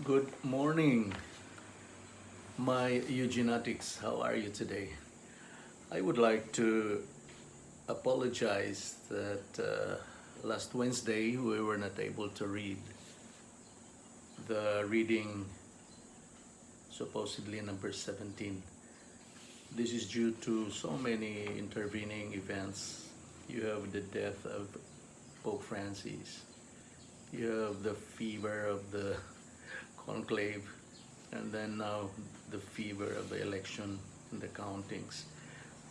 Good morning, my eugenetics. How are you today? I would like to apologize that last Wednesday we were not able to read the reading supposedly number 17. This is due to so many intervening events. You have the death of Pope Francis, you have the fever of the conclave, and then now the fever of the election and the countings.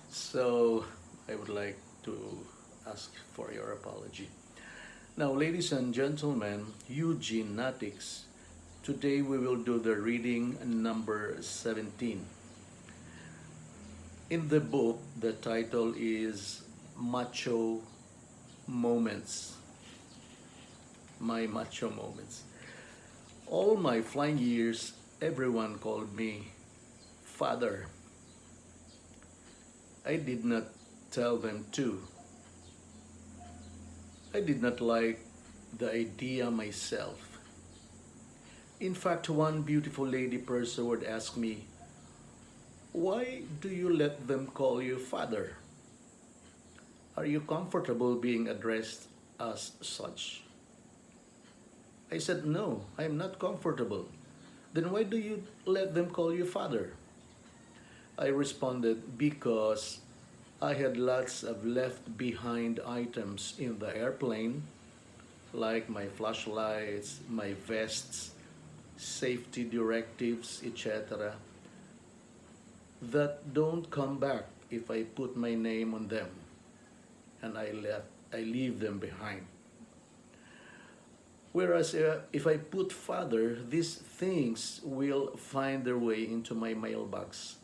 So I would like to ask for your apology. Now, ladies and gentlemen, eugenetics. Today we will do the reading number 17. In the book, the title is Macho Moments. My macho moments. All my flying years, everyone called me Father. I did not tell them to. I did not like the idea myself. In fact, one beautiful lady person would ask me, "Why do you let them call you Father? Are you comfortable being addressed as such?" I said, "No, I am not comfortable." "Then why do you let them call you Father?" I responded, "Because I had lots of left behind items in the airplane, like my flashlights, my vests, safety directives, etc., that don't come back if I put my name on them, and I leave them behind. Whereas if I put Father, these things will find their way into my mailbox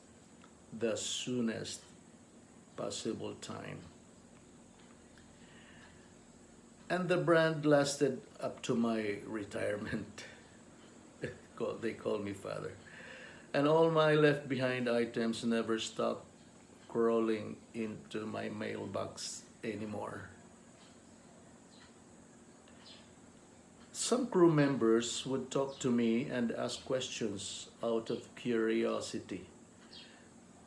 the soonest possible time." And the brand lasted up to my retirement. They call me Father. And all my left behind items never stopped crawling into my mailbox anymore. Some crew members would talk to me and ask questions out of curiosity,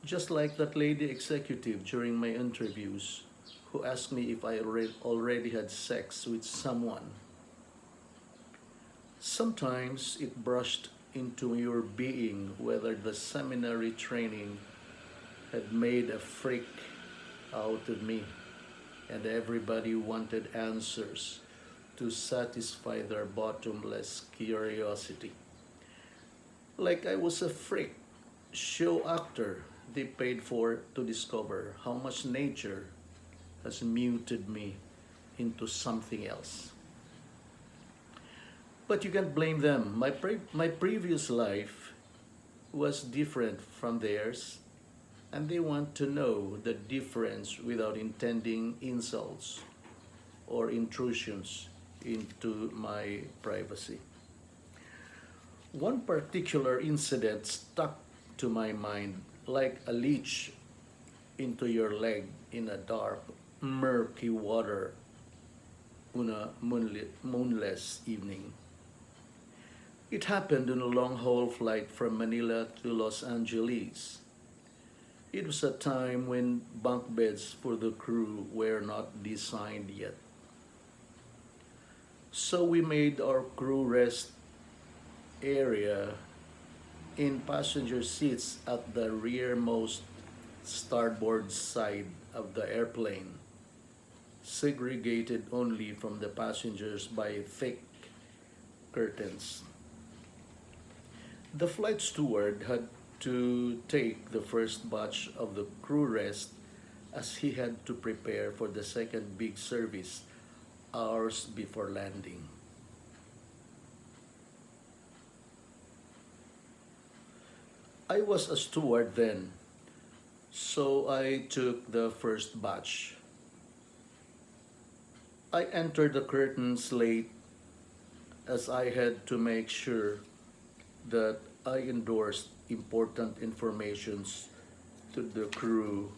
just like that lady executive during my interviews who asked me if I already had sex with someone. Sometimes it brushed into your being whether the seminary training had made a freak out of me, and everybody wanted answers to satisfy their bottomless curiosity. Like I was a freak show actor they paid for to discover how much nature has muted me into something else. But you can't blame them. My previous life was different from theirs, and they want to know the difference without intending insults or intrusions into my privacy. One particular incident stuck to my mind like a leech into your leg in a dark, murky water on a moonless evening. It happened on a long haul flight from Manila to Los Angeles. It was a time when bunk beds for the crew were not designed yet. So we made our crew rest area in passenger seats at the rearmost starboard side of the airplane, segregated only from the passengers by thick curtains. The flight steward had to take the first batch of the crew rest as he had to prepare for the second big service hours before landing. I was a steward then, so I took the first batch. I entered the curtains late as I had to make sure that I endorsed important informations to the crew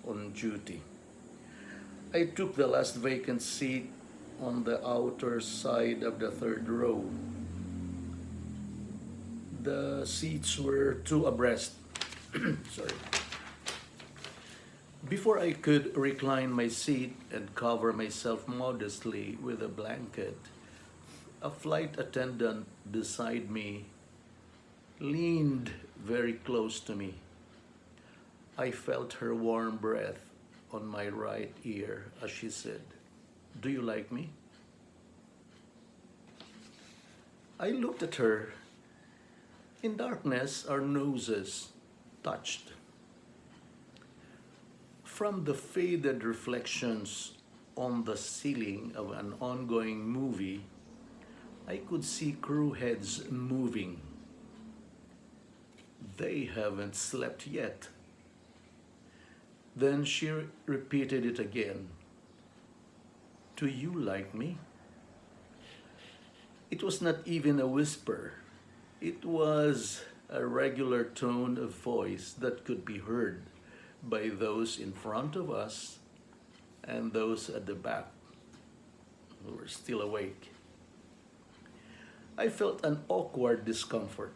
on duty. I took the last vacant seat on the outer side of the third row. The seats were two abreast. Sorry. Before I could recline my seat and cover myself modestly with a blanket, a flight attendant beside me leaned very close to me. I felt her warm breath on my right ear as she said, "Do you like me?" I looked at her. In darkness, our noses touched. From the faded reflections on the ceiling of an ongoing movie, I could see crew heads moving. They haven't slept yet. Then she repeated it again. "Do you like me?" It was not even a whisper. It was a regular tone of voice that could be heard by those in front of us and those at the back who were still awake. I felt an awkward discomfort.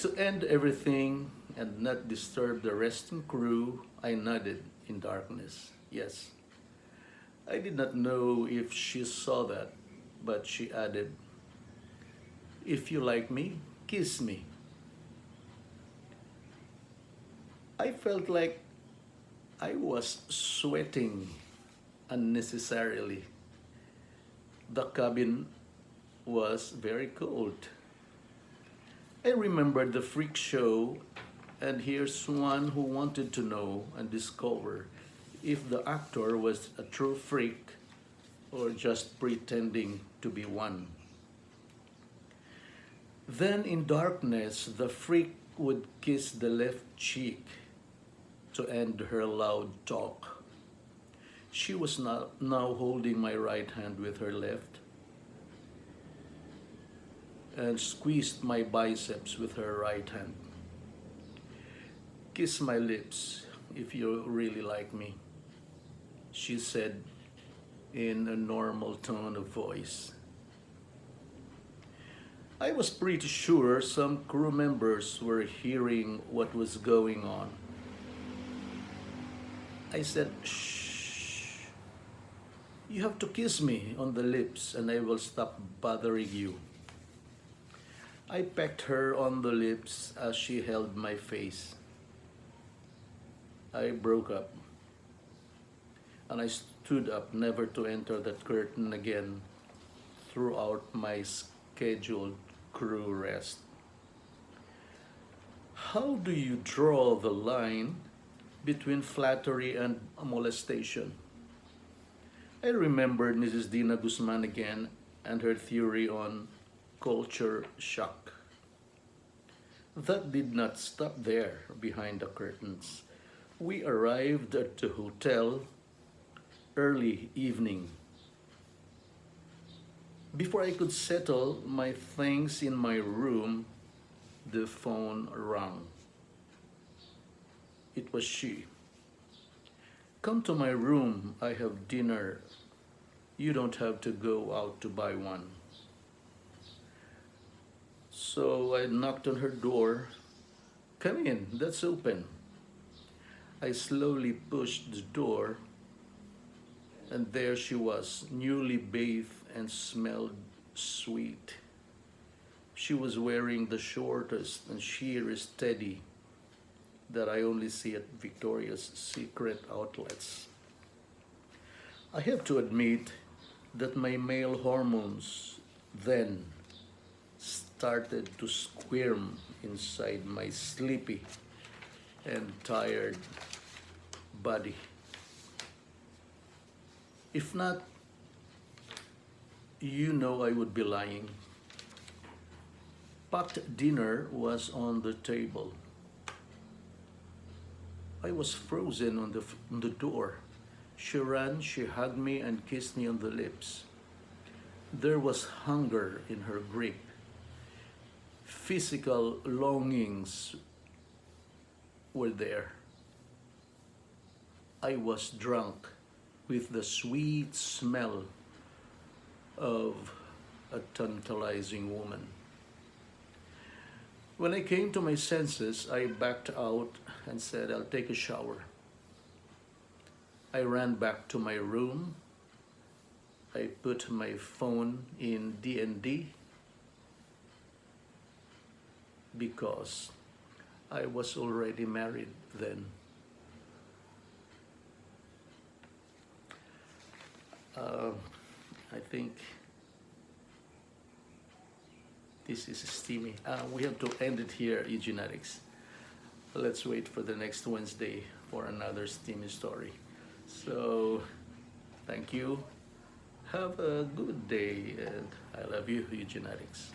To end everything and not disturb the resting crew, I nodded in darkness. Yes. I did not know if she saw that, but she added, "If you like me, kiss me." I felt like I was sweating unnecessarily. The cabin was very cold. I remembered the freak show, and here's one who wanted to know and discover if the actor was a true freak or just pretending to be one. Then in darkness, the freak would kiss the left cheek to end her loud talk. She was now holding my right hand with her left and squeezed my biceps with her right hand. "Kiss my lips if you really like me," she said in a normal tone of voice. I was pretty sure some crew members were hearing what was going on. I said, "Shh, you have to kiss me on the lips and I will stop bothering you." I pecked her on the lips as she held my face. I broke up and I stood up never to enter that curtain again throughout my scheduled crew rest. How do you draw the line between flattery and molestation? I remembered Mrs. Dina Guzman again and her theory on culture shock. That did not stop there behind the curtains. We arrived at the hotel early evening. Before I could settle my things in my room, the phone rang. It was she. "Come to my room, I have dinner. You don't have to go out to buy one." So I knocked on her door. "Come in, that's open." I slowly pushed the door, and there she was, newly bathed and smelled sweet. She was wearing the shortest and sheerest teddy that I only see at Victoria's Secret outlets. I have to admit that my male hormones then started to squirm inside my sleepy and tired body. If not, I would be lying. Packed dinner was on the table. I was frozen on the door. She ran, she hugged me and kissed me on the lips. There was hunger in her grip. Physical longings were there. I was drunk with the sweet smell of a tantalizing woman. When I came to my senses, I backed out and said, I'll take a shower. I ran back to my room. I put my phone in D&D because I was already married then. I think this is steamy. We have to end it here, Eugenetics. Let's wait for the next Wednesday for another steamy story. So, thank you. Have a good day, and I love you, Eugenetics.